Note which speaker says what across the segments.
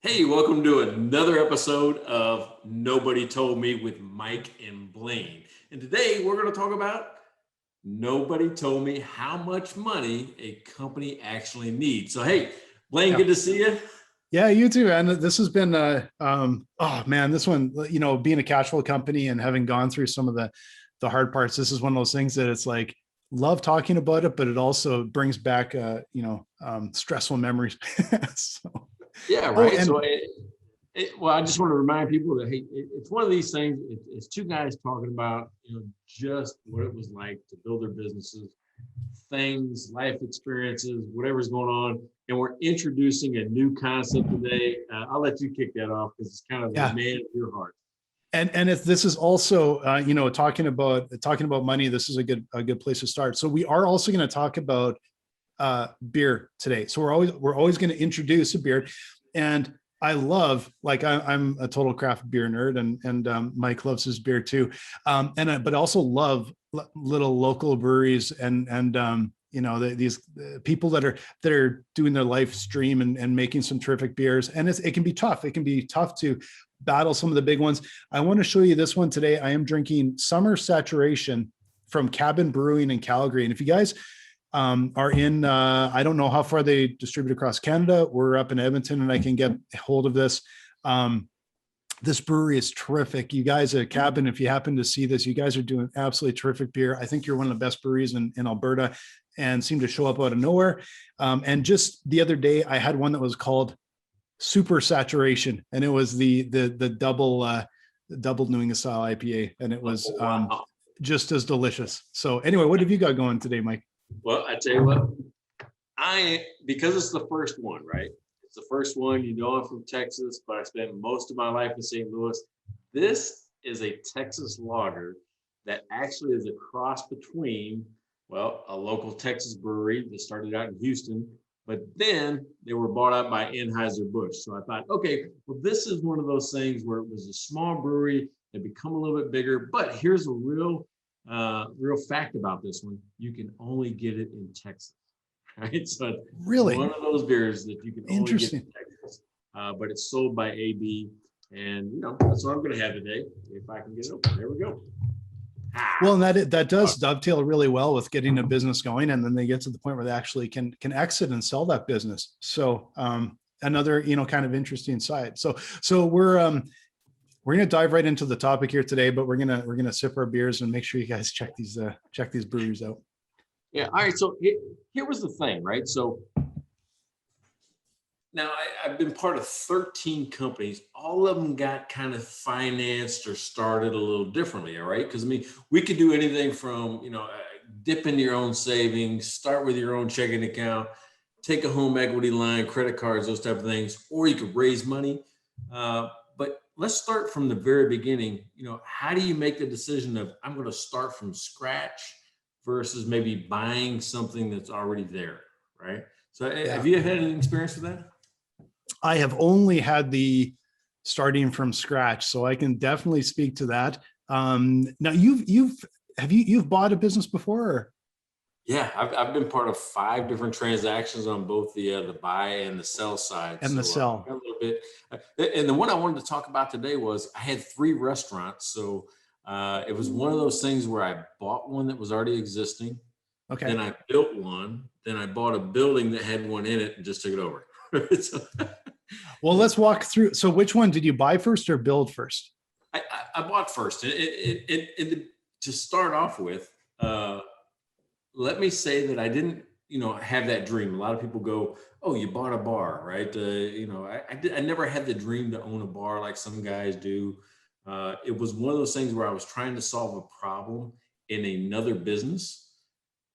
Speaker 1: Hey, welcome to another episode of Nobody Told Me with Mike and Blaine. And today we're going to talk about nobody told me how much money a company actually needs. So, hey, Blaine, good to see you.
Speaker 2: Yeah, you too. And this has been, oh man, this one, being a cash flow company and having gone through some of the hard parts, this is one of those things that it's like, love talking about it, but it also brings back, stressful memories. So,
Speaker 1: Yeah,
Speaker 2: oh,
Speaker 1: right.
Speaker 2: and
Speaker 1: Well, I just want to remind people that, hey, it's one of these things. It's two guys talking about, just what it was like to build their businesses, things, life experiences, whatever's going on. And we're introducing a new concept today. I'll let you kick that off because it's kind of the
Speaker 2: yeah,
Speaker 1: man of your heart.
Speaker 2: and if this is also, talking about money, this is a good place to start. So we are also going to talk about beer today. So we're always going to introduce a beer, and I love, I'm a total craft beer nerd, and Mike loves his beer too, but also love little local breweries and these people that are doing their live stream and making some terrific beers. And it can be tough. It can be tough to battle some of the big ones. I want to show you this one today. I am drinking Summer Saturation from Cabin Brewing in Calgary. And if you guys are in, I don't know how far they distribute across Canada. We're up in Edmonton and I can get hold of this. This brewery is terrific. You guys at Cabin, if you happen to see this, you guys are doing absolutely terrific beer. I think you're one of the best breweries in Alberta and seem to show up out of nowhere. And just the other day, I had one that was called Super Saturation, and it was the double New England style IPA, and it was just as delicious. So anyway, what have you got going today, Mike?
Speaker 1: Well, I tell you what, because it's the first one, right? It's the first one. I'm from Texas, but I spent most of my life in St. Louis. This is a Texas lager that actually is a cross between, a local Texas brewery that started out in Houston, but then they were bought out by Anheuser-Busch. So I thought, okay, well, this is one of those things where it was a small brewery that become a little bit bigger, but here's a real fact about this one. You can only get it in Texas, right? So
Speaker 2: really,
Speaker 1: one of those beers that you can only get in
Speaker 2: interesting.
Speaker 1: Texas, but it's sold by AB, and that's what I'm going to have today if I can get it open. There we go.
Speaker 2: Well, and that does dovetail really well with getting a business going, and then they get to the point where they actually can exit and sell that business. So another kind of interesting side. So we're going to dive right into the topic here today, but we're going to sip our beers and make sure you guys check these breweries out.
Speaker 1: Yeah. All right. So here was the thing, right? So now I've been part of 13 companies. All of them got kind of financed or started a little differently. All right. Because we could do anything from, dip into your own savings, start with your own checking account, take a home equity line, credit cards, those type of things, or you could raise money. But let's start from the very beginning. How do you make the decision of I'm going to start from scratch versus maybe buying something that's already there, right? So have you had any experience with that?
Speaker 2: I have only had the starting from scratch, so I can definitely speak to that. Now you've bought a business before? Or?
Speaker 1: Yeah, I've been part of 5 different transactions on both the buy and the sell side.
Speaker 2: And the sell.
Speaker 1: A little bit. And the one I wanted to talk about today was I had 3 restaurants. So it was one of those things where I bought one that was already existing.
Speaker 2: Okay.
Speaker 1: Then I built one. Then I bought a building that had one in it and just took it over.
Speaker 2: Well, let's walk through. So which one did you buy first or build first?
Speaker 1: I bought first. To start off with, let me say that I didn't, have that dream. A lot of people go, "Oh, you bought a bar, right?" I never had the dream to own a bar like some guys do. It was one of those things where I was trying to solve a problem in another business.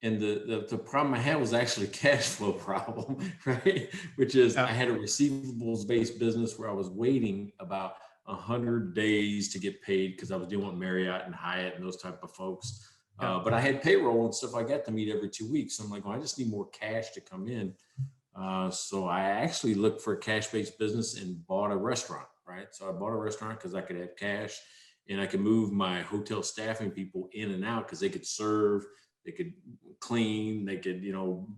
Speaker 1: And the problem I had was actually a cash flow problem, right? Which is I had a receivables based business where I was waiting about 100 days to get paid because I was dealing with Marriott and Hyatt and those type of folks. But I had payroll and stuff like that to meet every 2 weeks. So I'm like, well, I just need more cash to come in. So I actually looked for a cash-based business and bought a restaurant, right? So I bought a restaurant because I could have cash and I could move my hotel staffing people in and out because they could serve, they could clean, they could,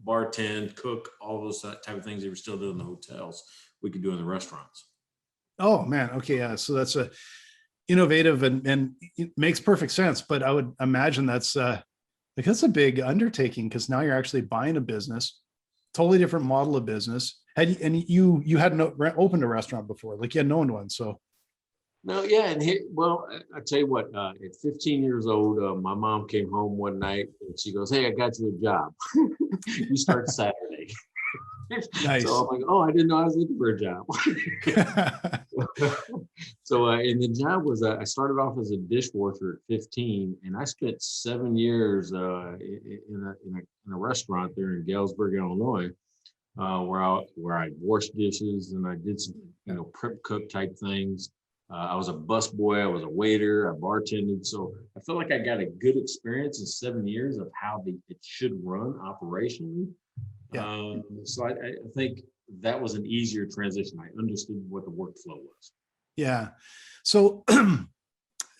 Speaker 1: bartend, cook, all those type of things they were still doing in the hotels, we could do in the restaurants.
Speaker 2: Oh man. Okay. Yeah. So that's a innovative and it makes perfect sense. But I would imagine that's a big undertaking because now you're actually buying a business, totally different model of business. And you hadn't opened a restaurant before, like you hadn't owned one. So
Speaker 1: No, yeah, and well, I tell you what, at 15 years old, my mom came home one night and she goes, "Hey, I got you a job. You start Saturday." So
Speaker 2: nice.
Speaker 1: I'm like, "Oh, I didn't know I was looking for a job." So, and the job was, I started off as a dishwasher at 15, and I spent 7 years in a restaurant there in Galesburg, Illinois, where I washed dishes and I did some, prep cook type things. I was a busboy, I was a waiter, I bartended. So I feel like I got a good experience in 7 years of how it should run operationally.
Speaker 2: Yeah.
Speaker 1: So I think that was an easier transition. I understood what the workflow was.
Speaker 2: Yeah. So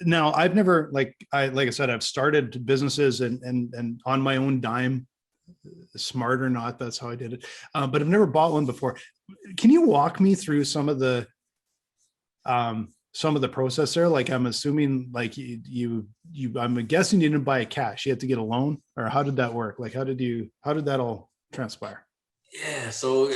Speaker 2: now I've never like I said, I've started businesses and on my own dime, smart or not, that's how I did it. But I've never bought one before. Can you walk me through some of the process there? Like I'm assuming like you I'm guessing you didn't buy it cash. You had to get a loan, or how did that work? Like how did that all transpire?
Speaker 1: Yeah, so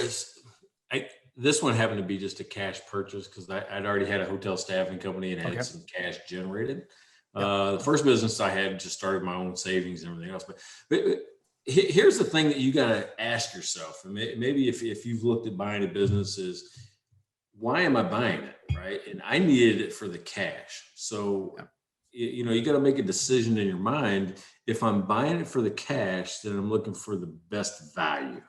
Speaker 1: this one happened to be just a cash purchase because I'd already had a hotel staffing company and had
Speaker 2: Okay.
Speaker 1: some cash generated.
Speaker 2: Yeah.
Speaker 1: The first business I had just started my own savings and everything else. But here's the thing that you got to ask yourself, and maybe if you've looked at buying a business, is why am I buying it, right? And I needed it for the cash. So,
Speaker 2: Yeah.
Speaker 1: you got to make a decision in your mind. If I'm buying it for the cash, then I'm looking for the best value.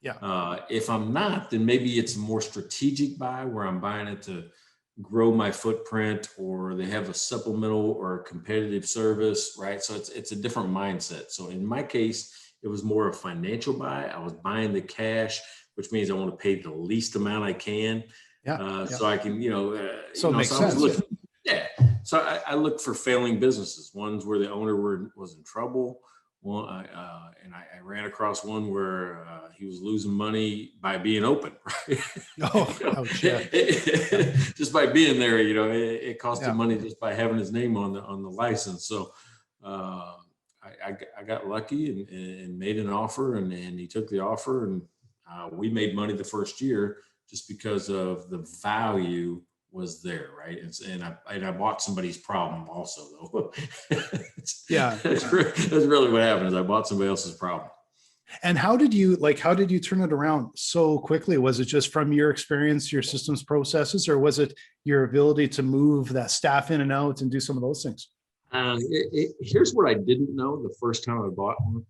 Speaker 2: Yeah.
Speaker 1: If I'm not, then maybe it's a more strategic buy where I'm buying it to grow my footprint, or they have a supplemental or a competitive service, right? So it's a different mindset. So in my case, it was more a financial buy. I was buying the cash, which means I want to pay the least amount I can,
Speaker 2: Yeah.
Speaker 1: so I can,
Speaker 2: So it makes
Speaker 1: so I was
Speaker 2: sense.
Speaker 1: looking, yeah. So I looked for failing businesses, ones where the owner was in trouble. Well, I ran across one where he was losing money by being open, right?
Speaker 2: Oh, ouch, yeah.
Speaker 1: Just by being there, it cost him
Speaker 2: Yeah.
Speaker 1: money just by having his name on the license. So uh, I got lucky and made an offer, and he took the offer, and we made money the first year just because of the value was there, right? And I bought somebody's problem also, though.
Speaker 2: Yeah.
Speaker 1: That's really what happened. Is I bought somebody else's problem.
Speaker 2: And how did you turn it around so quickly? Was it just from your experience, your systems processes, or was it your ability to move that staff in and out and do some of those things?
Speaker 1: Here's what I didn't know the first time I bought one,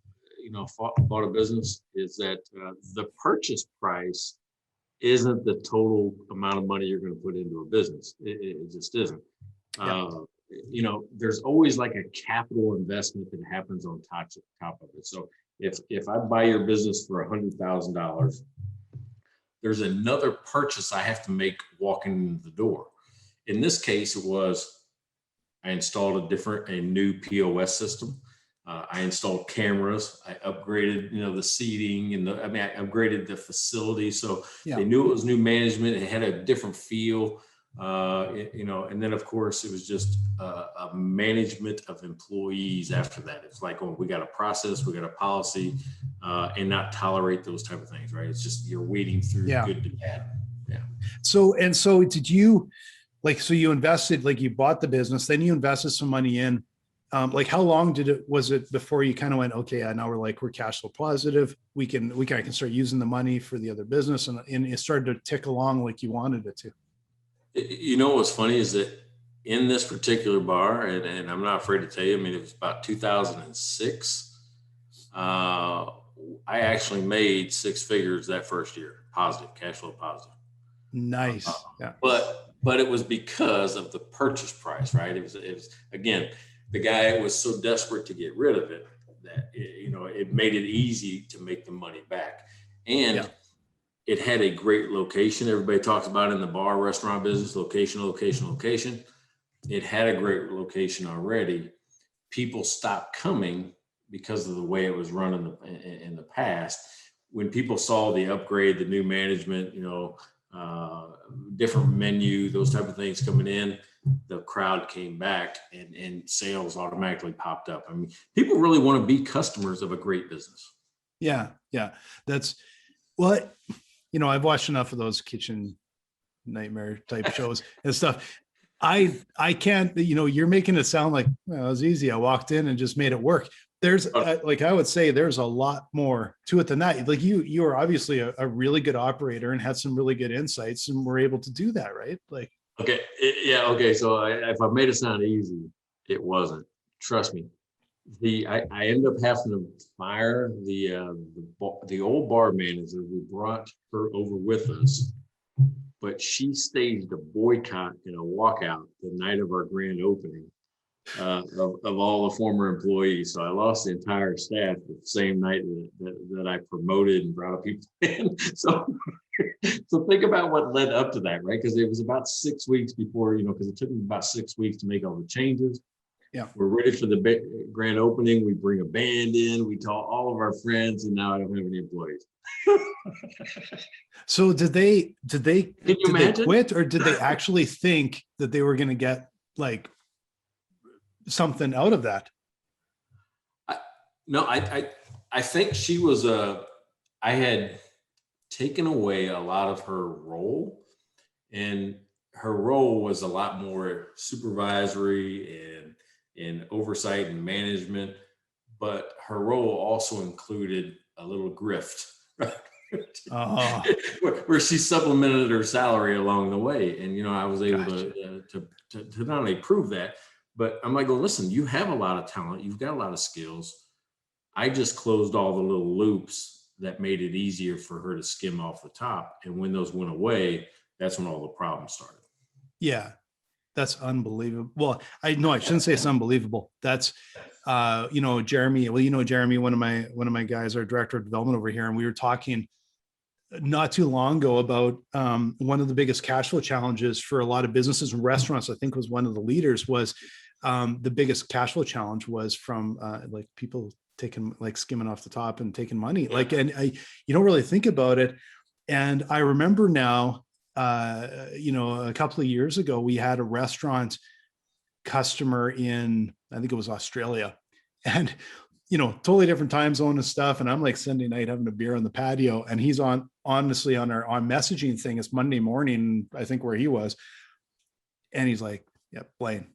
Speaker 1: bought a business, is that the purchase price isn't the total amount of money you're going to put into a business. It just isn't.
Speaker 2: Yeah.
Speaker 1: There's always like a capital investment that happens on top of it. So if I buy your business for $100,000, there's another purchase I have to make walking in the door. In this case, it was I installed a new POS system. I installed cameras. I upgraded, the seating I upgraded the facility. So
Speaker 2: Yeah.
Speaker 1: they knew it was new management. It had a different feel, and then of course it was just a management of employees after that. It's like, oh, we got a process, we got a policy, and not tolerate those type of things, right? It's just, you're weeding through good to bad. Yeah.
Speaker 2: So did you, so you invested, you bought the business, then you invested some money in, how long was it before you kind of went, okay, now we're cash flow positive. We can start using the money for the other business, and it started to tick along like you wanted it to.
Speaker 1: What's funny is that in this particular bar, and I'm not afraid to tell you, it was about 2006. I actually made six figures that first year, positive, cash flow positive.
Speaker 2: Nice. Yeah.
Speaker 1: But it was because of the purchase price, right? It was again, the guy was so desperate to get rid of it that it made it easy to make the money back. And it had a great location. Everybody talks about it in the bar restaurant business, location. It had a great location already. People stopped coming because of the way it was run in the past. When people saw the upgrade, the new management, different menu, those type of things coming in, the crowd came back and sales automatically popped up. I mean, people really want to be customers of a great business.
Speaker 2: Yeah. Yeah. That's what, I've watched enough of those kitchen nightmare type shows and stuff. I can't, you're making it sound like, well, it was easy. I walked in and just made it work. There's like, I would say there's a lot more to it than that. Like you are obviously a really good operator and had some really good insights and were able to do that, right? Like,
Speaker 1: okay. Yeah. Okay. So if I made it sound easy, it wasn't. Trust me. I ended up having to fire the old bar manager. We brought her over with us, but she staged a boycott and a walkout the night of our grand opening of all the former employees. So I lost the entire staff the same night that I promoted and brought people in. So think about what led up to that, right? Because it was about 6 weeks before, because it took me about 6 weeks to make all the changes.
Speaker 2: Yeah,
Speaker 1: we're ready for the grand opening. We bring a band in. We tell all of our friends, and now I don't have any employees.
Speaker 2: So did they quit, or did they actually think that they were going to get like something out of that?
Speaker 1: No, I think she was I had taken away a lot of her role, and her role was a lot more supervisory and oversight and management, but her role also included a little grift, where she supplemented her salary along the way. And, I was able to not only prove that, but I'm like, listen, you have a lot of talent. You've got a lot of skills. I just closed all the little loops that made it easier for her to skim off the top. And when those went away, that's when all the problems started.
Speaker 2: Yeah. That's unbelievable. Well, I shouldn't say it's unbelievable. That's, Jeremy. Well, Jeremy, one of my guys, our director of development over here, and we were talking not too long ago about one of the biggest cash flow challenges for a lot of businesses and restaurants. I think was one of the leaders was the biggest cash flow challenge was from like people taking like skimming off the top and taking money. Like, and you don't really think about it. And I remember now. A couple of years ago, we had a restaurant customer in, I think it was Australia, and, totally different time zone and stuff. And I'm like Sunday night having a beer on the patio, and he's honestly on messaging thing. It's Monday morning, I think, where he was. And he's like, yeah, Blaine,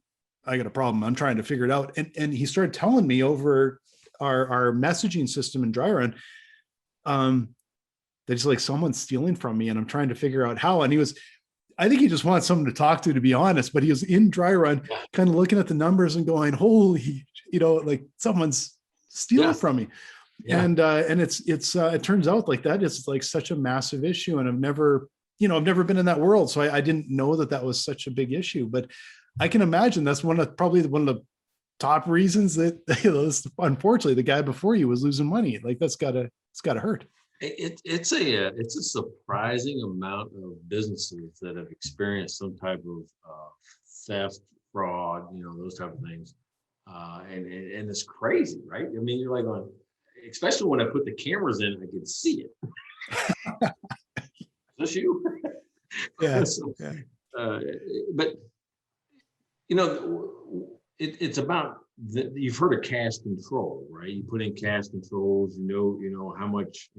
Speaker 2: I got a problem. I'm trying to figure it out. And he started telling me over our messaging system in Dry Run, that it's like someone's stealing from me and I'm trying to figure out how. And I think he just wants someone to talk to be honest, but he was in Dry Run kind of looking at the numbers and going, holy, like someone's stealing from me. Yeah. And it turns out like that is like such a massive issue. And I've never been in that world. So I didn't know that was such a big issue, but I can imagine that's probably one of the top reasons that, unfortunately the guy before you was losing money. Like it's gotta hurt.
Speaker 1: It's a surprising amount of businesses that have experienced some type of theft, fraud, those type of things, and it's crazy, right? I mean, you're like, especially when I put the cameras in, I can see it. Is this you?
Speaker 2: Yeah.
Speaker 1: So, yeah. But it's about you've heard of cash control, right? You put in cash controls, how much,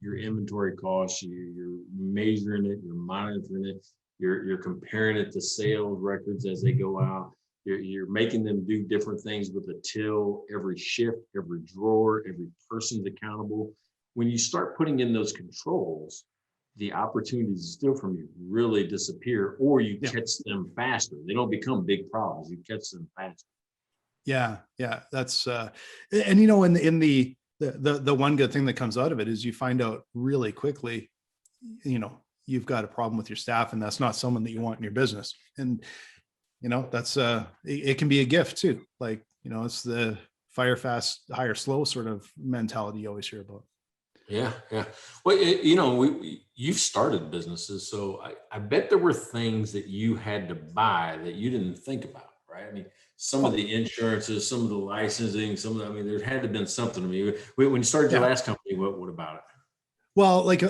Speaker 1: your inventory costs, you're measuring it, you're monitoring it, you're comparing it to sales records as they go out. You're making them do different things with the till, every shift, every drawer, every person's accountable. When you start putting in those controls, the opportunities to steal from you really disappear, or you catch them faster. They don't become big problems. You catch them faster.
Speaker 2: Yeah. That's and in the one good thing that comes out of it is you find out really quickly, you've got a problem with your staff, and that's not someone that you want in your business. And that's it can be a gift too. Like, it's the fire fast, hire slow sort of mentality you always hear about.
Speaker 1: Yeah. Well, you've started businesses, so I bet there were things that you had to buy that you didn't think about, right? I mean, some of the insurances, some of the licensing, there had to have been something to me. When you started your last company, what about it?
Speaker 2: Well, like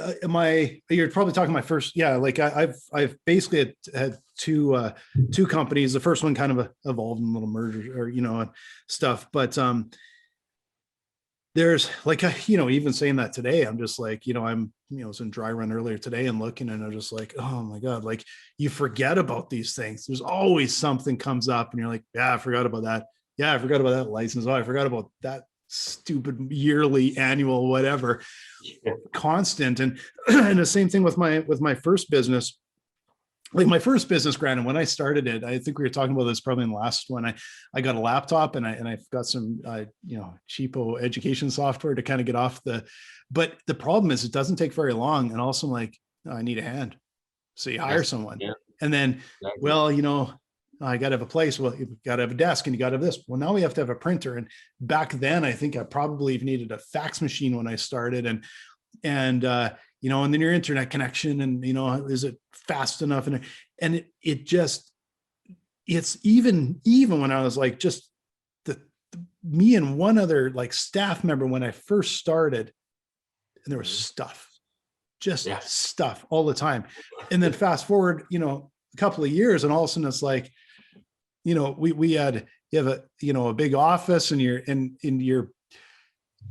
Speaker 2: you're probably talking my first, yeah. Like I've basically had two companies. The first one kind of evolved in a little merger or stuff, but there's like even saying that today, I'm just like I was in dry run earlier today and looking, and I'm just like, oh my god, like you forget about these things. There's always something comes up, and you're like, yeah, I forgot about that. Yeah, I forgot about that license. Oh, I forgot about that stupid yearly, annual, whatever.
Speaker 1: Yeah.
Speaker 2: Constant. And and the same thing with my first business. Like my first business, granted, when I started it, I think we were talking about this probably in the last one. I got a laptop and I've got some cheapo education software to kind of get off but the problem is it doesn't take very long. And also I'm like, oh, I need a hand. So you hire someone.
Speaker 1: Yeah.
Speaker 2: And then,
Speaker 1: Exactly.
Speaker 2: well, I got to have a place. Well, you got to have a desk and you got to have this. Well, now we have to have a printer. And back then, I think I probably needed a fax machine when I started. And and then your internet connection, and is it fast enough? And it just, it's even when I was like just me and one other like staff member when I first started, and there was stuff, just stuff all the time. And then fast forward, a couple of years, and all of a sudden it's like, we had, you have a big office, and you're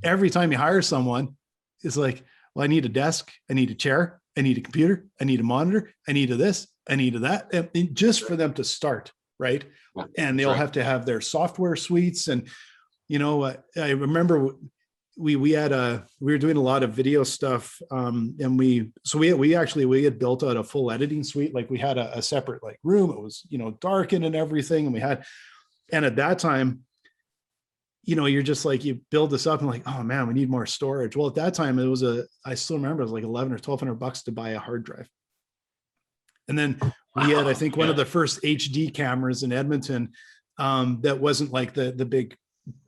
Speaker 2: every time you hire someone, it's like, well, I need a desk, I need a chair, I need a computer, I need a monitor, I need a this, I need a that, and just for them to start, right? And they'll have to have their software suites. And I remember we were doing a lot of video stuff, and we had built out a full editing suite. Like we had a separate like room. It was darkened and everything, and at that time, you're just like, you build this up and like, oh man, we need more storage. Well, at that time I still remember it was like 11 or $1,200 to buy a hard drive. And then we had, I think, one of the first HD cameras in Edmonton, that wasn't like the big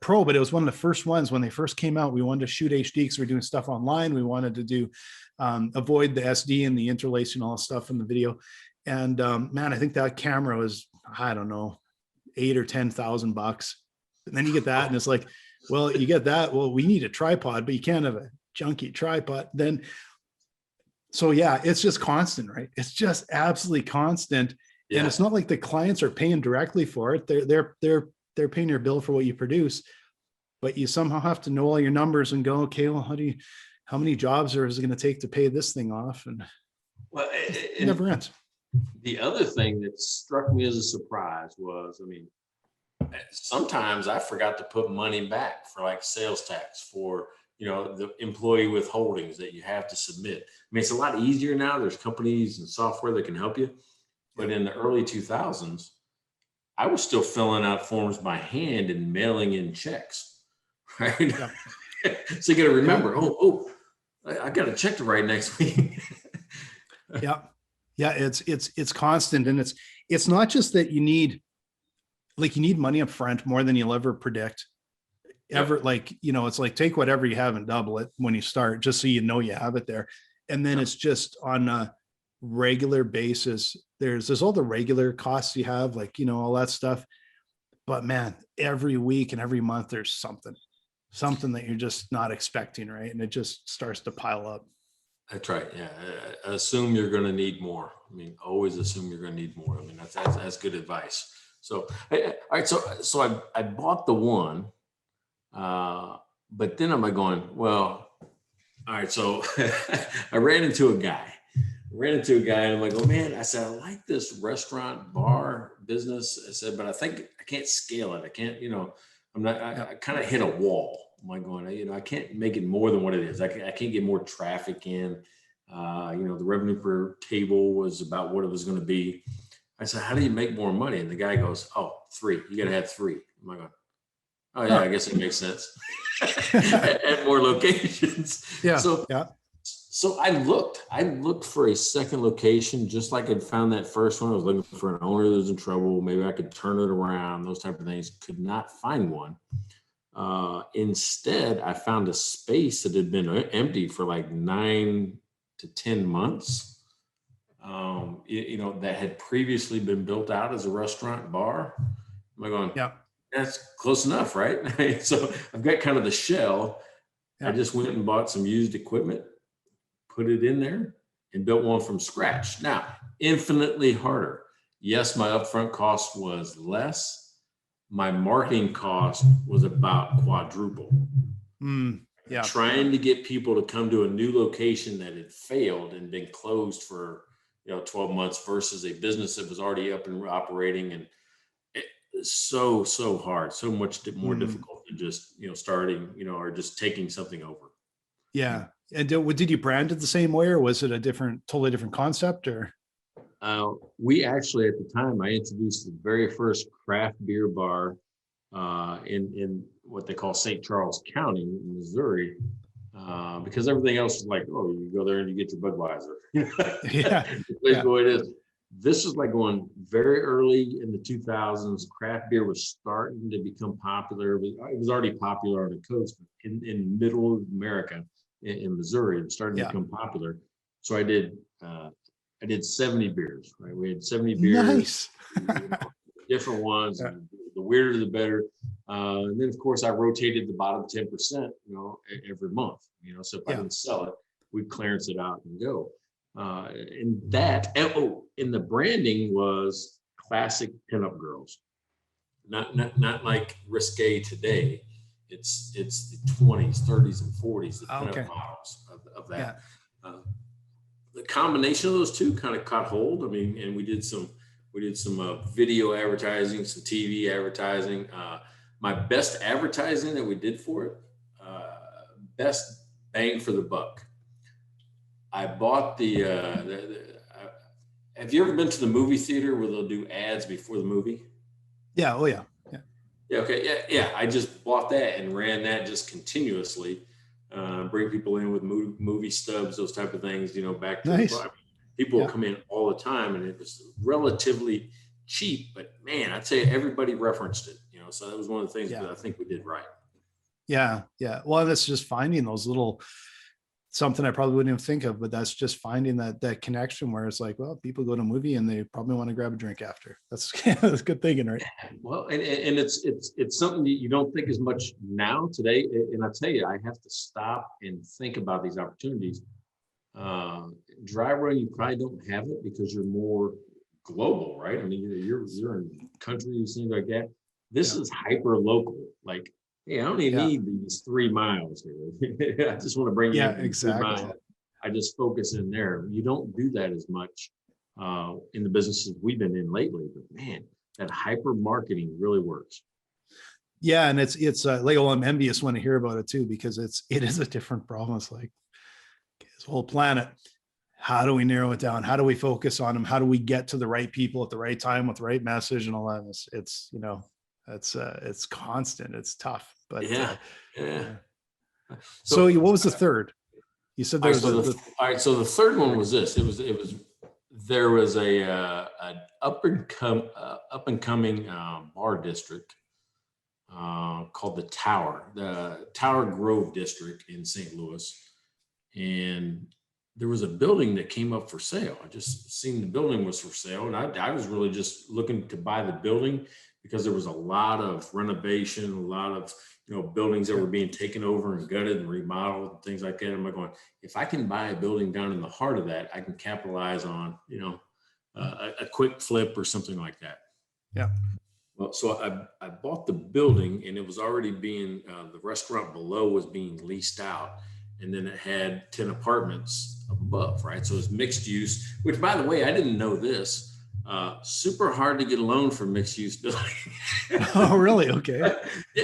Speaker 2: pro, but it was one of the first ones when they first came out. We wanted to shoot HD because we're doing stuff online. We wanted to do, avoid the SD and the interlacing, all stuff in the video. And man, I think that camera was, I don't know, $8,000 or $10,000. And then you get that, and it's like, well, you get that. Well, we need a tripod, but you can't have a junky tripod. Then, so yeah, it's just constant, right? It's just absolutely constant. Yeah. And it's not like the clients are paying directly for it. They're paying your bill for what you produce, but you somehow have to know all your numbers and go, okay, well, how many jobs is it going to take to pay this thing off? And
Speaker 1: well,
Speaker 2: it never ends.
Speaker 1: The other thing that struck me as a surprise was, sometimes I forgot to put money back for like sales tax for, the employee withholdings that you have to submit. It's a lot easier now. There's companies and software that can help you. But in the early 2000s, I was still filling out forms by hand and mailing in checks, right? Yeah. So you got to remember, I got a check to write next week.
Speaker 2: Yeah. Yeah. It's constant. And it's not just that you need money up front more than you'll ever predict. It's like, take whatever you have and double it when you start, just so you have it there. And then it's just on a regular basis. There's all the regular costs you have, like, all that stuff. But man, every week and every month, there's something that you're just not expecting, right? And it just starts to pile up.
Speaker 1: That's right. Yeah. Assume you're going to need more. Always assume you're going to need more. That's good advice. So, all right. So I bought the one, but then I'm like going, well, all right. So I ran into a guy and I'm like, oh man, I said, I like this restaurant bar business. I said, but I think I can't scale it. I can't, I kind of hit a wall. I'm like going, I can't make it more than what it is. I can't get more traffic in. The revenue per table was about what it was going to be. I said, how do you make more money? And the guy goes, 3. You got to have 3. I'm like, oh yeah, I guess it makes sense. At more locations.
Speaker 2: Yeah.
Speaker 1: So I looked for a second location, just like I'd found that first one. I was looking for an owner that was in trouble. Maybe I could turn it around, those type of things. Could not find one. Instead, I found a space that had been empty for like 9 to 10 months. That had previously been built out as a restaurant bar. I'm going, yeah, that's close enough, right? So I've got kind of the shell. Yeah. I just went and bought some used equipment, put it in there and built one from scratch. Now, infinitely harder. Yes, my upfront cost was less. My marketing cost was about quadruple.
Speaker 2: Yeah.
Speaker 1: Trying to get people to come to a new location that had failed and been closed for 12 months versus a business that was already up and operating, and it's so hard, so much more difficult than just starting or just taking something over.
Speaker 2: Yeah. And did you brand it the same way, or was it a totally different concept? Or
Speaker 1: we actually, at the time, I introduced the very first craft beer bar in what they call St. Charles County in Missouri, because everything else is like, oh, you go there and you get your Budweiser.
Speaker 2: Yeah.
Speaker 1: That's the way it is. This is like going very early in the 2000s. Craft beer was starting to become popular. It was already popular on the coast, but in middle of America, in Missouri, it was starting to become popular. So I did 70 beers, right? We had 70 beers,
Speaker 2: nice.
Speaker 1: different ones. Yeah. The weirder, the better. And then, of course, I rotated the bottom 10%, every month. So if I didn't sell it, we'd clearance it out and go. And the branding was classic pinup girls, not like risque today. It's the 20s, 30s, and 40s, the pinup models of that. Yeah. The combination of those two kind of caught hold. I mean, and we did some video advertising, some TV advertising. My best advertising that we did for it, best bang for the buck. I bought have you ever been to the movie theater where they'll do ads before the movie?
Speaker 2: Yeah. Oh yeah.
Speaker 1: Yeah. Okay. Yeah. I just bought that and ran that just continuously. Bring people in with movie stubs, those type of things, back to
Speaker 2: nice.
Speaker 1: the bar. People come in all the time, and it was relatively cheap, but man, I'd say everybody referenced it, so that was one of the things that I think we did right.
Speaker 2: Yeah. Well, that's just finding those little, something I probably wouldn't even think of, but that's just finding that connection where it's like, well, people go to a movie and they probably want to grab a drink after. That's good thinking, right?
Speaker 1: Well, and it's something that you don't think as much now today. And I tell you, I have to stop and think about these opportunities. Dry run, you probably don't have it because you're more global, right? I mean, you're in countries, things like that. This is hyper local. Like, hey, I don't even need these 3 miles here. I just want to bring you in 3 miles. I just focus in there. You don't do that as much in the businesses we've been in lately. But man, that hyper marketing really works.
Speaker 2: Yeah, and it's like, well, I'm envious when I hear about it too, because it is a different problem. It's like this whole planet. How do we narrow it down? How do we focus on them? How do we get to the right people at the right time with the right message and all that? It's constant. It's tough, but
Speaker 1: yeah.
Speaker 2: So what was the third? You said there was
Speaker 1: all right. So the third one was this. There was an up and coming bar district called the Tower Grove district in St. Louis, and there was a building that came up for sale. I just seen the building was for sale, and I was really just looking to buy the building because there was a lot of renovation, a lot of buildings that were being taken over and gutted and remodeled and things like that. I'm like going, if I can buy a building down in the heart of that, I can capitalize on a quick flip or something like that.
Speaker 2: Yeah.
Speaker 1: Well, so I bought the building, and it was already being the restaurant below was being leased out. And then it had 10 apartments above, right? So it's mixed use, which, by the way, I didn't know this. Super hard to get a loan for mixed use building.
Speaker 2: Oh, really? Okay.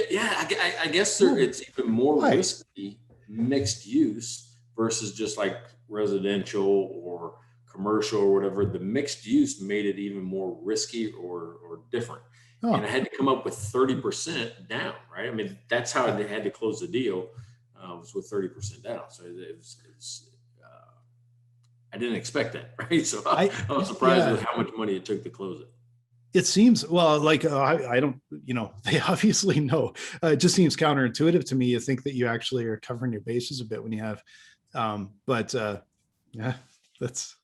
Speaker 1: Yeah, I guess it's even more risky mixed use versus just like residential or commercial or whatever. The mixed use made it even more risky or different. Oh. And I had to come up with 30% down, right? I mean, that's how I had to close the deal. Was with 30% down. So it was I didn't expect that, right? So I was surprised with how much money it took to close it.
Speaker 2: It seems, well, like I don't, they obviously know. It just seems counterintuitive to me. You think that you actually are covering your bases a bit when you have, but that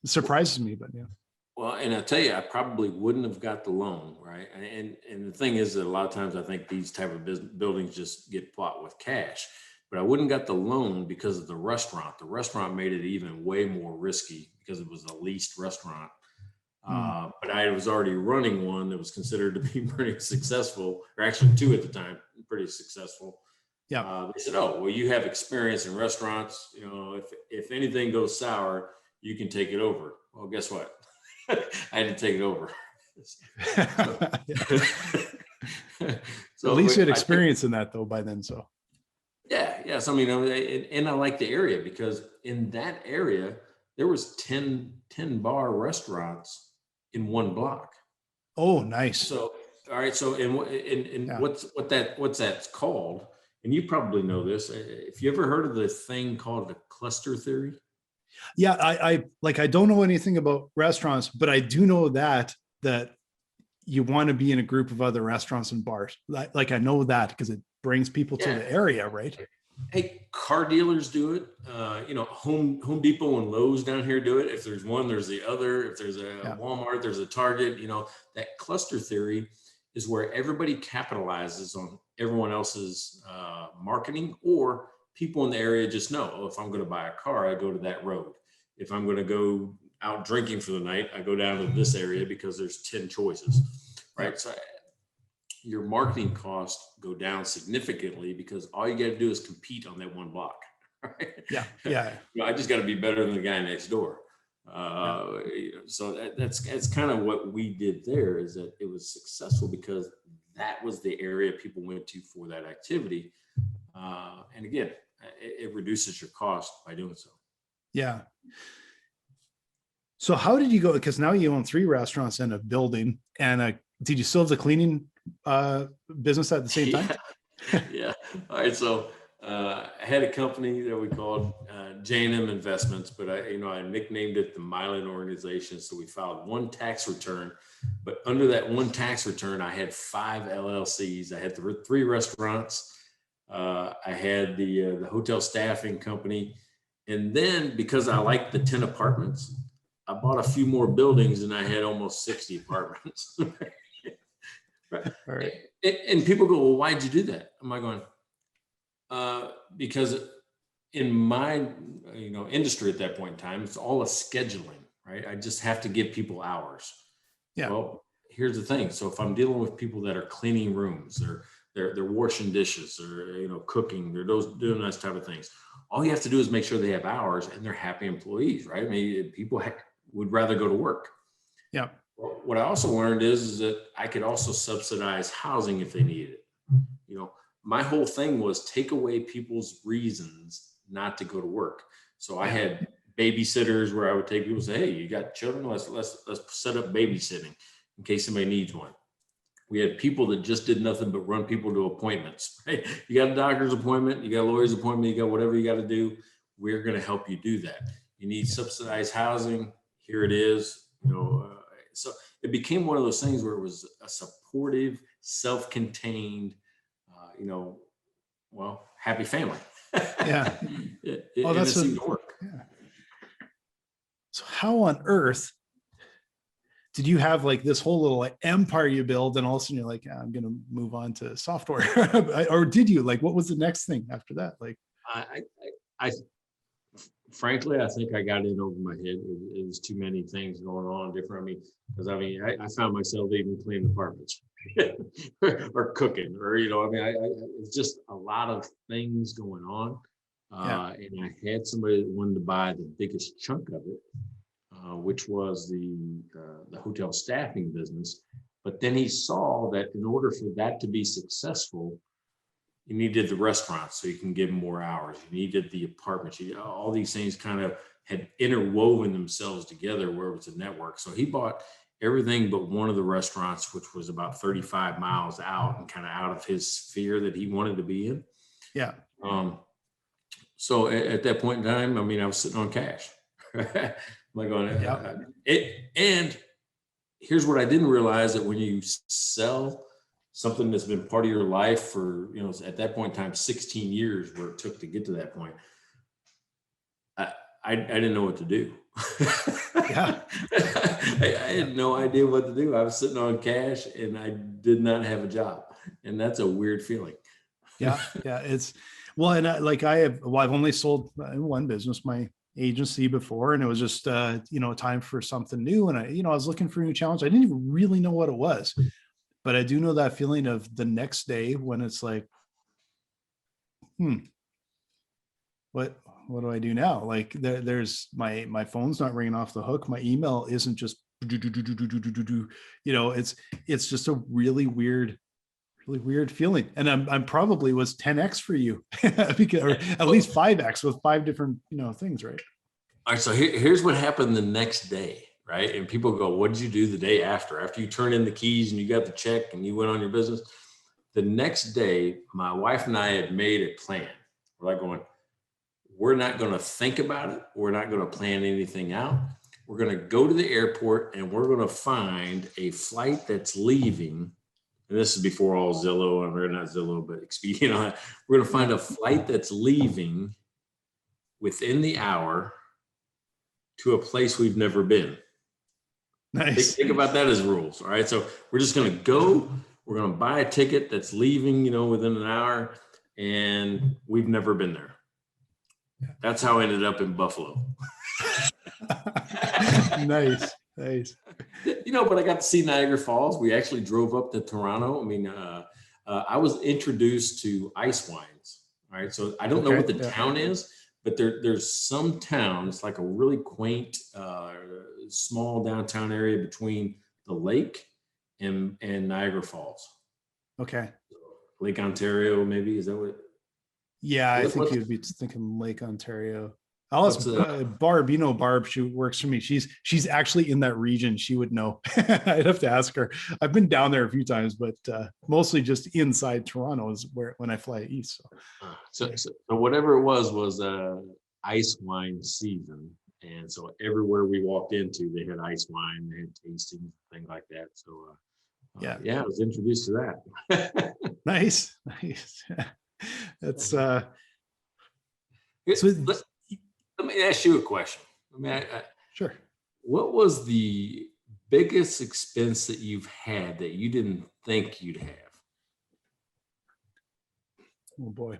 Speaker 2: surprises me. But yeah.
Speaker 1: Well, and I tell you, I probably wouldn't have got the loan, right? And the thing is that a lot of times I think these type of buildings just get bought with cash. but I wouldn't got the loan because of the restaurant. The restaurant made it even way more risky because it was a leased restaurant. But I was already running one that was considered to be pretty successful, or actually two at the time, pretty successful.
Speaker 2: Yeah.
Speaker 1: They said, "Oh, well, you have experience in restaurants. You know, if anything goes sour, you can take it over." Well, guess what? I had to take it over.
Speaker 2: So at least you had experience in that though by then. So
Speaker 1: yeah. So I mean, and I like the area because in that area there was 10 bar restaurants in one block.
Speaker 2: Oh, nice.
Speaker 1: So all right. So and what's that's called? And you probably know this. If you ever heard of the thing called the cluster theory?
Speaker 2: Yeah, I don't know anything about restaurants, but I do know that you want to be in a group of other restaurants and bars. Like I know that because it brings people to the area, right?
Speaker 1: Hey, car dealers do it. Home Depot and Lowe's down here do it. If there's one, there's the other. If there's a Walmart, there's a Target. That cluster theory is where everybody capitalizes on everyone else's marketing, or people in the area just know, oh, if I'm going to buy a car, I go to that road. If I'm going to go out drinking for the night, I go down to this area because there's 10 choices, right? So your marketing costs go down significantly because all you got to do is compete on that one block. Right?
Speaker 2: Yeah.
Speaker 1: I just got to be better than the guy next door. So that's kind of what we did there, is that it was successful because that was the area people went to for that activity. And again, it reduces your cost by doing so.
Speaker 2: Yeah. So how did you go? Because now you own 3 restaurants and a building. And did you still have the cleaning business at the same time?
Speaker 1: Yeah. All right. So I had a company that we called J&M Investments, but I nicknamed it the Mylan Organization. So we filed one tax return, but under that one tax return, I had 5 LLCs. I had 3 restaurants. I had the hotel staffing company. And then because I liked the 10 apartments, I bought a few more buildings and I had almost 60 apartments. Right.
Speaker 2: All right.
Speaker 1: And people go, well, why'd you do that? Am I going, because in my industry at that point in time, it's all a scheduling, right? I just have to give people hours.
Speaker 2: Yeah.
Speaker 1: Well, here's the thing. So if I'm dealing with people that are cleaning rooms, or they're washing dishes, or cooking, they're doing those type of things, all you have to do is make sure they have hours and they're happy employees, right? I mean, people would rather go to work.
Speaker 2: Yeah.
Speaker 1: What I also learned is that I could also subsidize housing if they needed it. My whole thing was take away people's reasons not to go to work. So I had babysitters where I would take people and say, hey, you got children? Let's set up babysitting in case somebody needs one. We had people that just did nothing but run people to appointments, right? You got a doctor's appointment, you got a lawyer's appointment, you got whatever you got to do. We're going to help you do that. You need subsidized housing. Here it is. So it became one of those things where it was a supportive, self-contained, happy family.
Speaker 2: Yeah.
Speaker 1: That seemed to work.
Speaker 2: Yeah. So how on earth did you have like this whole little empire you build, and all of a sudden you're like, I'm going to move on to software? Or did you? Like, what was the next thing after that? Like,
Speaker 1: I frankly, I think I got in over my head. It was too many things going on different. I found myself even cleaning apartments or cooking, or, it's just a lot of things going on. And I had somebody that wanted to buy the biggest chunk of it, which was the hotel staffing business. But then he saw that in order for that to be successful, you needed the restaurants so you can give them more hours. You needed the apartments. All these things kind of had interwoven themselves together where it was a network. So he bought everything but one of the restaurants, which was about 35 miles out and kind of out of his sphere that he wanted to be in.
Speaker 2: Yeah.
Speaker 1: So at that point in time, I was sitting on cash. And here's what I didn't realize, that when you sell something that's been part of your life for, at that point in time, 16 years where it took to get to that point, I didn't know what to do.
Speaker 2: Yeah.
Speaker 1: I had no idea what to do. I was sitting on cash and I did not have a job. And that's a weird feeling.
Speaker 2: Yeah. Yeah. It's well, and I've only sold one business, my agency before, and it was just, time for something new. And I was looking for a new challenge. I didn't even really know what it was, but I do know that feeling of the next day when it's like, hmm, what do I do now? Like there's my phone's not ringing off the hook. My email isn't just, it's just a really weird feeling. And I'm probably was 10x for you because, or at least 5x with 5 different, things, right?
Speaker 1: All right, so here's what happened the next day, right? And people go, what did you do the day after you turned in the keys and you got the check and you went on your business? The next day, my wife and I had made a plan. We're like going, we're not going to think about it. We're not going to plan anything out. We're going to go to the airport and we're going to find a flight that's leaving. And this is before all Zillow, or not Zillow, but Expedia. We're going to find a flight that's leaving within the hour to a place we've never been.
Speaker 2: Nice.
Speaker 1: Think about that as rules. All right. So we're just going to go. We're going to buy a ticket that's leaving, within an hour, and we've never been there. That's how I ended up in Buffalo.
Speaker 2: Nice.
Speaker 1: But I got to see Niagara Falls. We actually drove up to Toronto. I mean, I was introduced to ice wines. All right. So I don't know what the town is, but there's some town. It's like a really quaint, small downtown area between the lake and Niagara Falls.
Speaker 2: Okay.
Speaker 1: Lake Ontario, maybe, is that what?
Speaker 2: Yeah, I think you'd be thinking Lake Ontario. I'll ask Barb. Barb, she works for me. She's actually in that region. She would know. I'd have to ask her. I've been down there a few times, but mostly just inside Toronto is when I fly east.
Speaker 1: So whatever it was ice wine season. And so everywhere we walked into, they had ice wine, they had tastings, things like that. So I was introduced to that.
Speaker 2: Nice. That's so
Speaker 1: let me ask you a question.
Speaker 2: Sure.
Speaker 1: What was the biggest expense that you've had that you didn't think you'd have?
Speaker 2: Oh boy.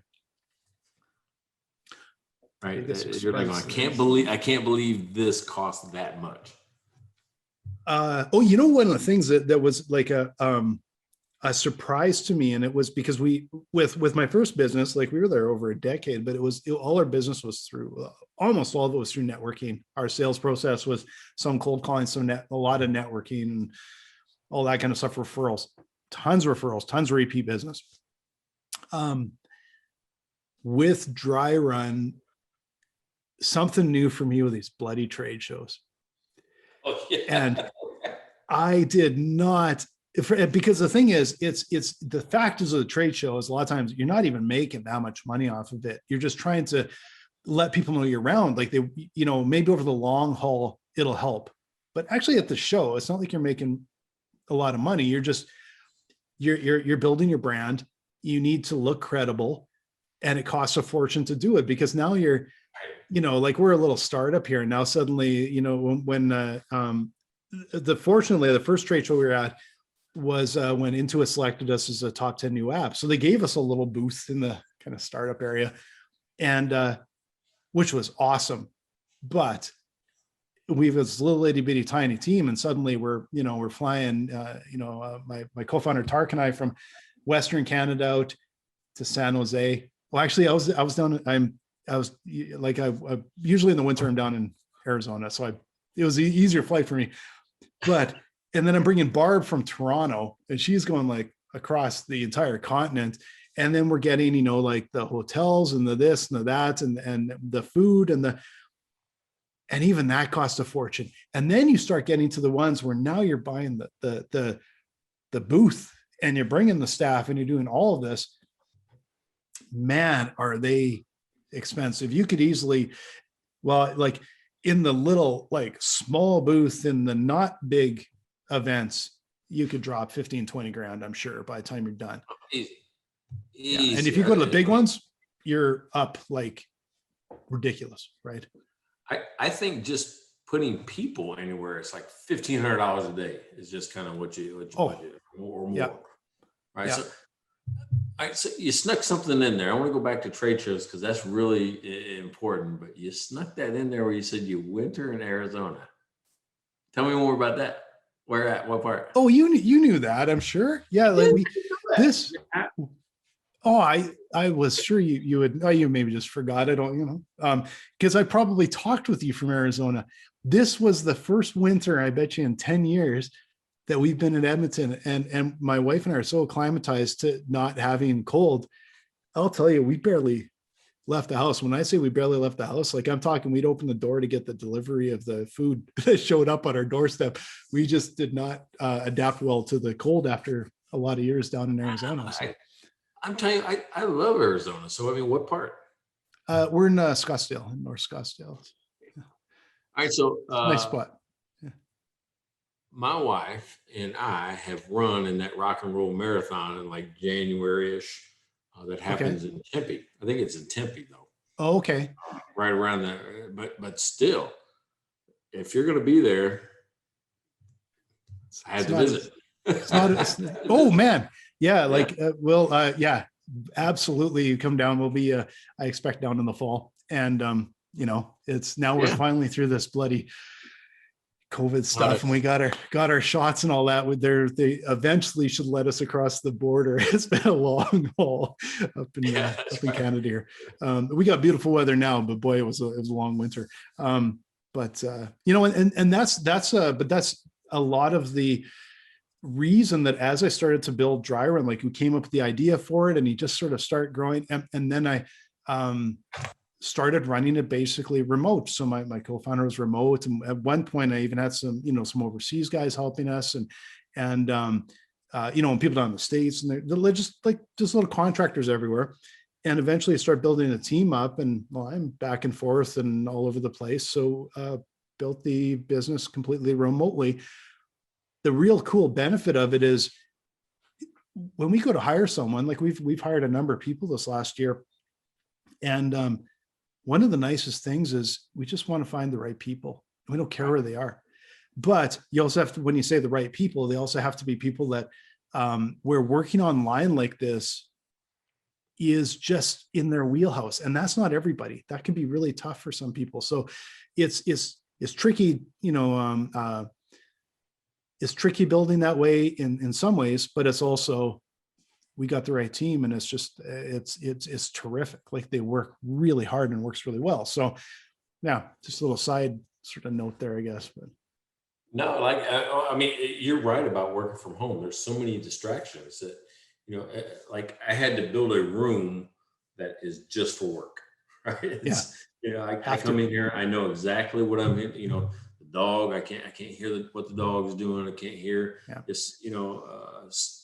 Speaker 1: Right. You're like, I can't believe this cost that much.
Speaker 2: One of the things that was like a surprise to me, and it was because with my first business, like we were there over a decade, but all our business was through, almost all of it was through networking. Our sales process was some cold calling, a lot of networking and all that kind of stuff, referrals, tons of repeat business. With Dry Run, something new for me with these bloody trade shows.
Speaker 1: Oh, yeah.
Speaker 2: And I did not, because the thing is, it's the factors of the trade show is a lot of times you're not even making that much money off of it. You're just trying to let people know you're around. Like maybe over the long haul, it'll help. But actually at the show, it's not like you're making a lot of money. You're just, you're building your brand. You need to look credible, and it costs a fortune to do it because now you're, like we're a little startup here. And now suddenly, fortunately the first trade show we were at was when Intuit selected us as a top 10 new app. So they gave us a little booth in the kind of startup area, and which was awesome. But we have this little itty bitty tiny team, and suddenly we're flying, my co-founder Tark and I from Western Canada out to San Jose. Well, actually I was down, I usually in the winter I'm down in Arizona. So it was an easier flight for me, and then I'm bringing Barb from Toronto, and she's going like across the entire continent. And then we're getting, like the hotels and the this and the that and the food and even that cost a fortune. And then you start getting to the ones where now you're buying the booth and you're bringing the staff and you're doing all of this. Man, are they expensive. You could easily, like in the little, like small booth in the not big events, you could drop 15, 20 grand, I'm sure, by the time you're done. Yeah. And if you go to the big ones, you're up like ridiculous, right?
Speaker 1: I think just putting people anywhere, it's like $1,500 a day is just kind of what you budget or more.
Speaker 2: Yeah.
Speaker 1: Right.
Speaker 2: Yeah.
Speaker 1: So So you snuck something in there. I want to go back to trade shows because that's really important. But you snuck that in there where you said you winter in Arizona. Tell me more about that. Where at? What part?
Speaker 2: Oh, you knew that, I'm sure. Yeah, like this. Oh, I was sure you would. Oh, you maybe just forgot. I don't, because I probably talked with you from Arizona. This was the first winter, I bet you, in 10 years that we've been in Edmonton, and my wife and I are so acclimatized to not having cold. I'll tell you, we barely left the house. When I say we barely left the house, like I'm talking, we'd open the door to get the delivery of the food that showed up on our doorstep. We just did not adapt well to the cold after a lot of years down in Arizona. So.
Speaker 1: I'm telling you, I love Arizona. So, I mean, what part?
Speaker 2: We're in Scottsdale, in North Scottsdale.
Speaker 1: Yeah. All right. So,
Speaker 2: nice spot.
Speaker 1: Yeah. My wife and I have run in that rock and roll marathon in like January-ish. That happens in Tempe. I think it's in Tempe though.
Speaker 2: Oh, okay.
Speaker 1: Right around there. But still, if you're going to be there, I had to visit.
Speaker 2: Oh man. Yeah. Like, yeah, absolutely. You come down. We'll be, I expect down in the fall. And, it's now we're finally through this bloody COVID stuff, and we got our shots and all that. They eventually should let us across the border. It's been a long haul up in Canada here. We got beautiful weather now, but boy, it was a long winter. But that's a lot of the reason that as I started to build Dry Run, like we came up with the idea for it, and you just sort of start growing, and then I started running it basically remote. So my co-founder was remote, and at one point I even had some overseas guys helping us, and people down in the States, and they're just little contractors everywhere. And eventually I started building a team up, and I'm back and forth and all over the place. So built the business completely remotely. The real cool benefit of it is when we go to hire someone, like we've hired a number of people this last year, and one of the nicest things is we just want to find the right people. We don't care where they are, but you also have to, when you say the right people, they also have to be people that where working online like this is just in their wheelhouse. And that's not everybody. That can be really tough for some people. So it's tricky, it's tricky building that way in some ways, but it's also, we got the right team, and it's just, it's terrific. Like they work really hard and works really well. So yeah, just a little side sort of note there, I guess. But
Speaker 1: no, I mean, you're right about working from home. There's so many distractions that, like I had to build a room that is just for work, right? I come in here, I know exactly what I'm in, the dog, I can't hear what the dog is doing. I can't hear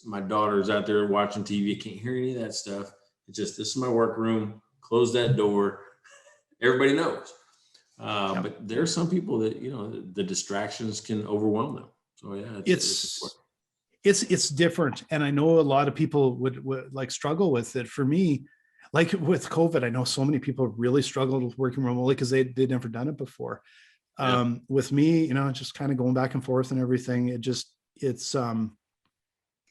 Speaker 1: my daughter's out there watching TV. I can't hear any of that stuff. It's just, this is my work room, close that door. Everybody knows. But there are some people that, the distractions can overwhelm them. So yeah,
Speaker 2: it's different. And I know a lot of people would like struggle with it. For me, like with COVID, I know so many people really struggled with working remotely because they'd never done it before. With me, just kind of going back and forth and everything, it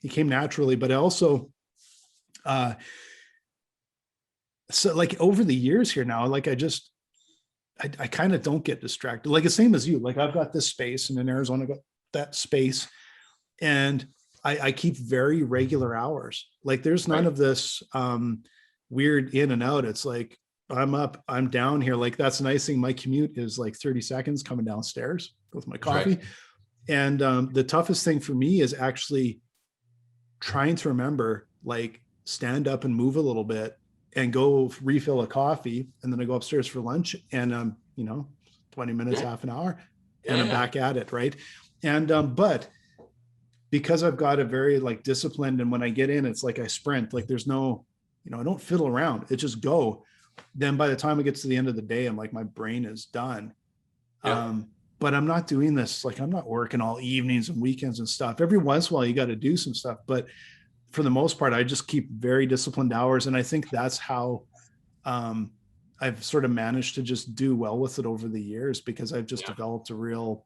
Speaker 2: came naturally. But I also, so like over the years here now, like I kind of don't get distracted. Like the same as you, like I've got this space, and in Arizona, I got that space, and I keep very regular hours. Like there's none of this weird in and out. It's like, I'm up, I'm down here. Like that's a nice thing. My commute is like 30 seconds coming downstairs with my coffee. Right. And the toughest thing for me is actually trying to remember, like stand up and move a little bit and go refill a coffee. And then I go upstairs for lunch, and 20 minutes, half an hour, and I'm back at it. Right. And, but because I've got a very like disciplined, and when I get in, it's like I sprint, like there's no, I don't fiddle around. It just go. Then by the time it gets to the end of the day, I'm like, my brain is done. But I'm not doing this. Like I'm not working all evenings and weekends and stuff. Every once in a while you got to do some stuff, but for the most part, I just keep very disciplined hours. And I think that's how I've sort of managed to just do well with it over the years, because I've just developed a real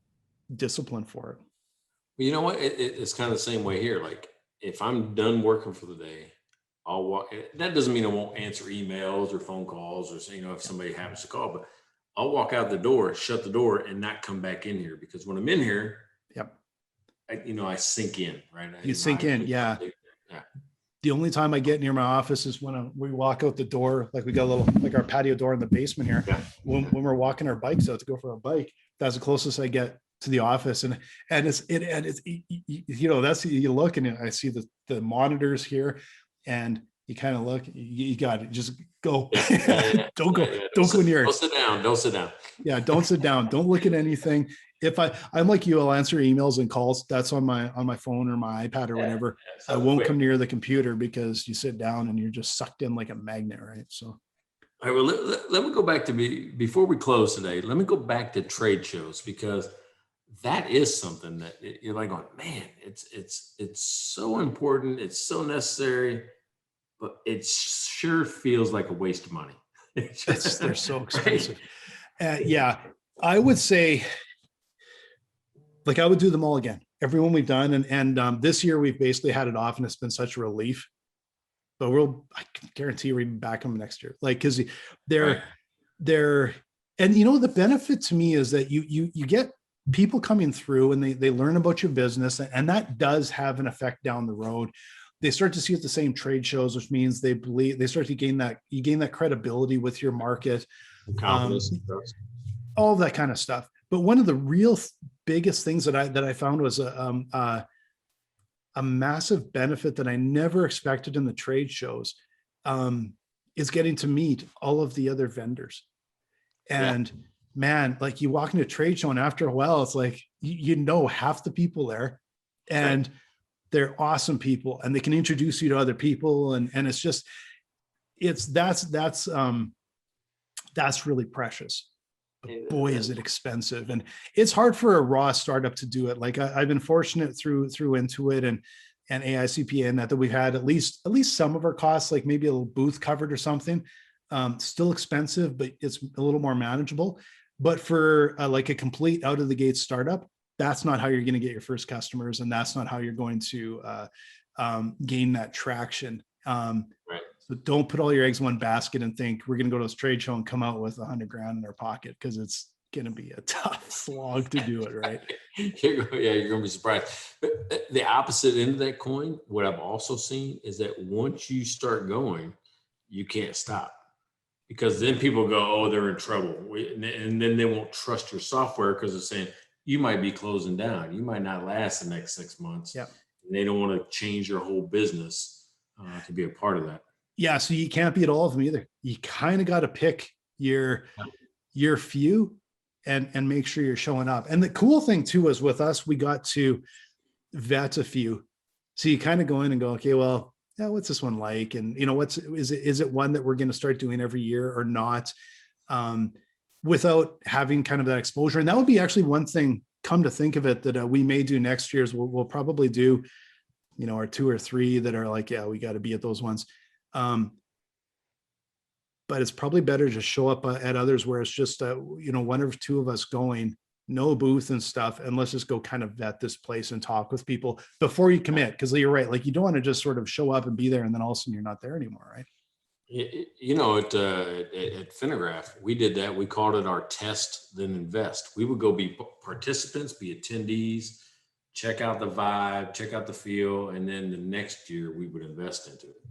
Speaker 2: discipline for it.
Speaker 1: Well, you know what? It's kind of the same way here. Like if I'm done working for the day, I'll walk. That doesn't mean I won't answer emails or phone calls or, if somebody happens to call, but I'll walk out the door, shut the door, and not come back in here, because when I'm in here,
Speaker 2: Yep.
Speaker 1: I sink in, right?
Speaker 2: You sink in. Yeah.
Speaker 1: Yeah.
Speaker 2: The only time I get near my office is when we walk out the door, like we got a little, like our patio door in the basement here.
Speaker 1: Yeah.
Speaker 2: When we're walking our bikes out to go for a bike, that's the closest I get to the office. And it's that's, you look and I see the monitors here, and you kind of look, you got to just go. Don't go near it.
Speaker 1: Don't sit down. Don't sit down.
Speaker 2: Yeah. Don't sit down. Don't look at anything. If I'm like you, I'll answer emails and calls. That's on my phone or my iPad or whatever. I won't come near the computer, because you sit down and you're just sucked in like a magnet, right? So.
Speaker 1: All right. Well, let me go back to before we close today. Let me go back to trade shows, because that is something that you're like going, man, it's so important. It's so necessary, but it sure feels like a waste of money.
Speaker 2: They're so expensive. Yeah, I would say, like, I would do them all again. Everyone we've done, and this year we've basically had it off, and it's been such a relief. But I can guarantee we're even back them next year, like, because they're, and the benefit to me is that you get people coming through and they learn about your business, and that does have an effect down the road. They start to see at the same trade shows, which means they start to gain that credibility with your market,
Speaker 1: confidence,
Speaker 2: all of that kind of stuff. But one of the real biggest things that I found was a massive benefit that I never expected in the trade shows, is getting to meet all of the other vendors. And man, like, you walk into a trade show and after a while, it's like, half the people there, and they're awesome people, and they can introduce you to other people. And it's just, that's really precious. But boy, is it expensive, and it's hard for a raw startup to do it. Like, I've been fortunate through Intuit and AICPA, and that we've had at least some of our costs, like maybe a little booth covered or something. Still expensive, but it's a little more manageable. But for like a complete out of the gate startup, that's not how you're going to get your first customers, and that's not how you're going to gain that traction. So don't put all your eggs in one basket and think we're going to go to this trade show and come out with $100,000 in our pocket, because it's going to be a tough slog to do it, right?
Speaker 1: You're going to be surprised. But the opposite end of that coin, what I've also seen is that once you start going, you can't stop, because then people go, oh, they're in trouble. And then they won't trust your software, because they're saying you might be closing down. You might not last the next 6 months.
Speaker 2: Yep.
Speaker 1: And they don't want to change your whole business to be a part of that.
Speaker 2: Yeah. So you can't be at all of them either. You kind of got to pick your few and make sure you're showing up. And the cool thing too is, with us, we got to vet a few. So you kind of go in and go, okay, well, yeah, what's this one like? And is it one that we're going to start doing every year or not? Without having kind of that exposure. And that would be actually one thing, come to think of it, that we may do next year is we'll probably do, our 2 or 3 that are like, yeah, we got to be at those ones. But it's probably better to show up at others where it's just, 1 or 2 of us going, no booth and stuff, and let's just go kind of vet this place and talk with people before you commit. Because you're right, like, you don't want to just sort of show up and be there, and then all of a sudden you're not there anymore, right?
Speaker 1: At Finnegraph, we did that. We called it our test, then invest. We would go be participants, be attendees, check out the vibe, check out the feel, and then the next year we would invest into it.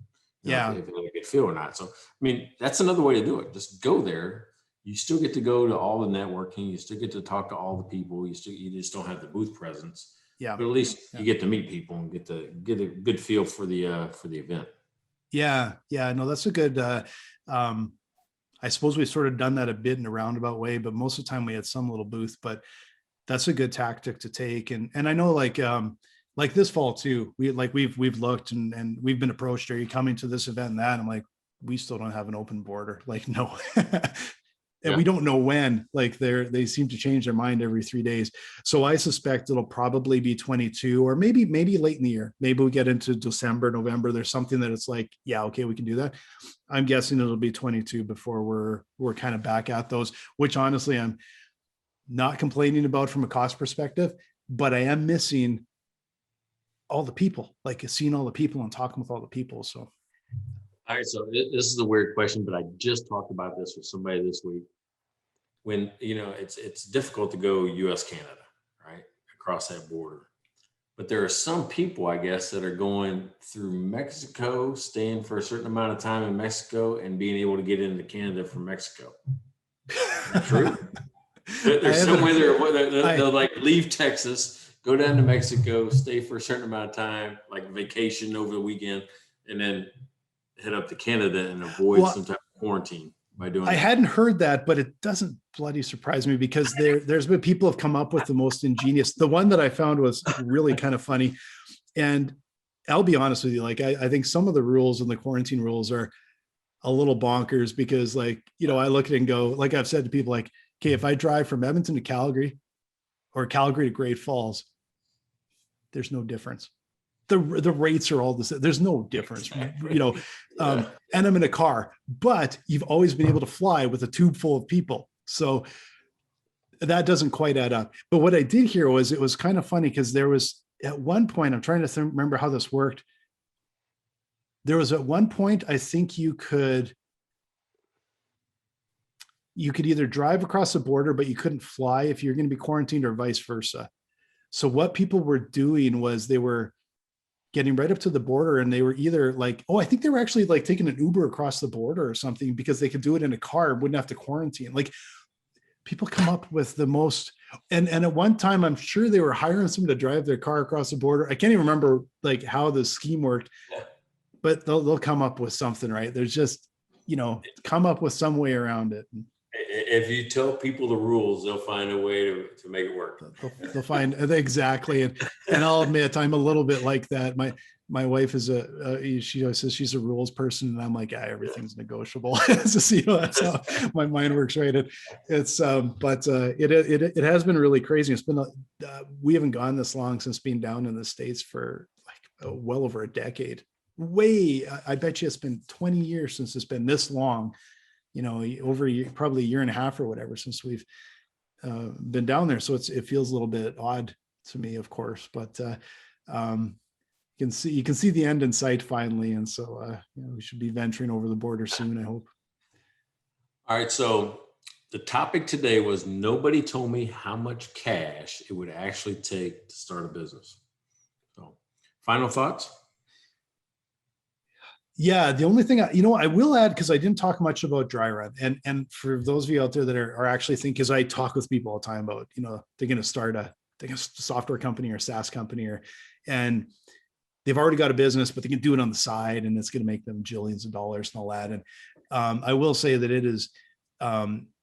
Speaker 1: If it had a good feel or not. So, I mean, that's another way to do it. Just go there. You still get to go to all the networking. You still get to talk to all the people. You just don't have the booth presence.
Speaker 2: Yeah.
Speaker 1: But at least you get to meet people and get a good feel for the event.
Speaker 2: Yeah. Yeah. No, that's a good, I suppose we've sort of done that a bit in a roundabout way, but most of the time we had some little booth, but that's a good tactic to take. And I know, like this fall too, we've looked and we've been approached, are you coming to this event and that? I'm like, we still don't have an open border. Like, no. And we don't know when, like, they seem to change their mind every 3 days. So I suspect it'll probably be 22, or maybe late in the year. Maybe we get into December, November. There's something that it's like, yeah, okay, we can do that. I'm guessing it'll be 22 before we're kind of back at those, which honestly, I'm not complaining about from a cost perspective, but I am missing all the people, like seeing all the people and talking with all the people. So
Speaker 1: All right, so this is a weird question, but I just talked about this with somebody this week. When it's difficult to go U.S. Canada, right, across that border, but there are some people, I guess, that are going through Mexico, staying for a certain amount of time in Mexico, and being able to get into Canada from Mexico. Is that true? There's some way they'll like leave Texas, go down to Mexico, stay for a certain amount of time, like vacation over the weekend, and then head up to Canada and avoid some type of quarantine by doing
Speaker 2: I hadn't heard that, but it doesn't bloody surprise me because there's been people have come up with the most ingenious. The one that I found was really kind of funny. And I'll be honest with you, like I think some of the rules and the quarantine rules are a little bonkers because I look at it and go, like I've said to people, like, okay, if I drive from Edmonton to Calgary or Calgary to Great Falls, there's no difference. The rates are all the same. There's no difference, and I'm in a car, but you've always been able to fly with a tube full of people. So that doesn't quite add up. But what I did hear was, it was kind of funny because there was at one point, I'm trying to remember how this worked. There was at one point, I think you could either drive across the border, but you couldn't fly if you're going to be quarantined, or vice versa. So what people were doing was they were getting right up to the border, and they were either like, I think they were actually like taking an Uber across the border or something because they could do it in a car, wouldn't have to quarantine. Like, people come up with the most, and at one time, I'm sure they were hiring someone to drive their car across the border. I can't even remember like how the scheme worked, but they'll come up with something, right? There's just, come up with some way around it.
Speaker 1: If you tell people the rules, they'll find a way to make it work.
Speaker 2: They'll find exactly. And I'll admit, I'm a little bit like that. My wife is she always says she's a rules person, and I'm like, everything's negotiable. That's how my mind works, right? It has been really crazy. It's been we haven't gone this long since being down in the States for like well over a decade. I bet you it's been 20 years since it's been this long. Over probably a year and a half or whatever since we've been down there. So it feels a little bit odd to me, of course, but you can see the end in sight finally. And so we should be venturing over the border soon, I hope.
Speaker 1: All right. So the topic today was, nobody told me how much cash it would actually take to start a business. So final thoughts?
Speaker 2: Yeah, the only thing I will add, because I didn't talk much about dry run, and for those of you out there that are actually thinking, because I talk with people all the time about, they're going to start a software company or SaaS company, and they've already got a business, but they can do it on the side, and it's going to make them jillions of dollars and all that. And I will say that it is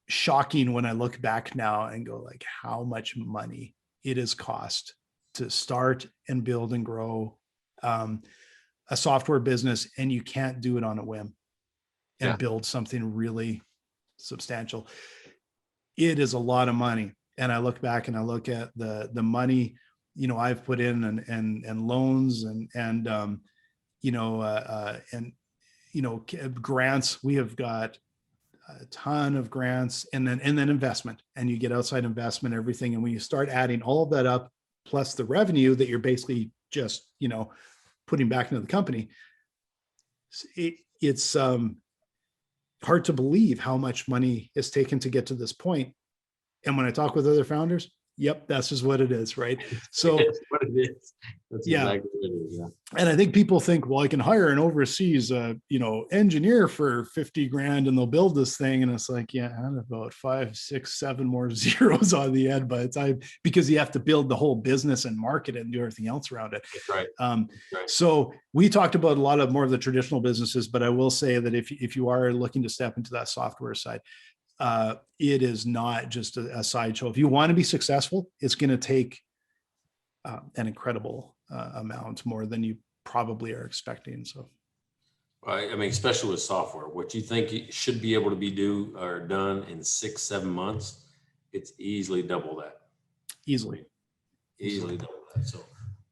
Speaker 2: shocking when I look back now and go, like, how much money it has cost to start and build and grow a software business, and you can't do it on a whim and build something really substantial. It is a lot of money. And I look back and I look at the money, I've put in and loans and grants. We have got a ton of grants and then investment, and you get outside investment, everything. And when you start adding all of that up, plus the revenue that you're basically just, putting back into the company, it's hard to believe how much money is taken to get to this point. And when I talk with other founders, yep, that's just what it is, right? So
Speaker 1: it's what it is. That's exactly what it is. Yeah.
Speaker 2: And I think people think, well, I can hire an overseas, engineer for 50 grand and they'll build this thing. And it's like, add about 5, 6, 7 more zeros on the end by the time, because you have to build the whole business and market it and do everything else around it.
Speaker 1: That's right. Right.
Speaker 2: So we talked about a lot of more of the traditional businesses, but I will say that if you are looking to step into that software side, it is not just a sideshow. If you want to be successful, it's going to take an incredible amount more than you probably are expecting. So,
Speaker 1: I mean, especially with software, what you think you should be able to be done in 6-7 months, it's easily double that.
Speaker 2: Easily
Speaker 1: double that. So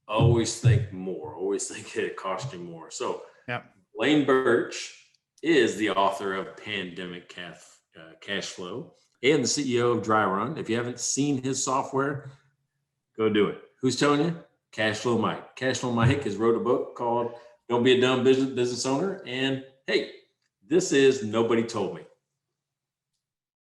Speaker 1: always think more. Always think it cost you more. So Blaine Birch is the author of Pandemic Cash Flow and the CEO of Dry Run. If you haven't seen his software, go do it. Who's telling you? Cashflow Mike. Cashflow Mike has wrote a book called Don't Be a Dumb Business Owner and hey, this is Nobody Told Me.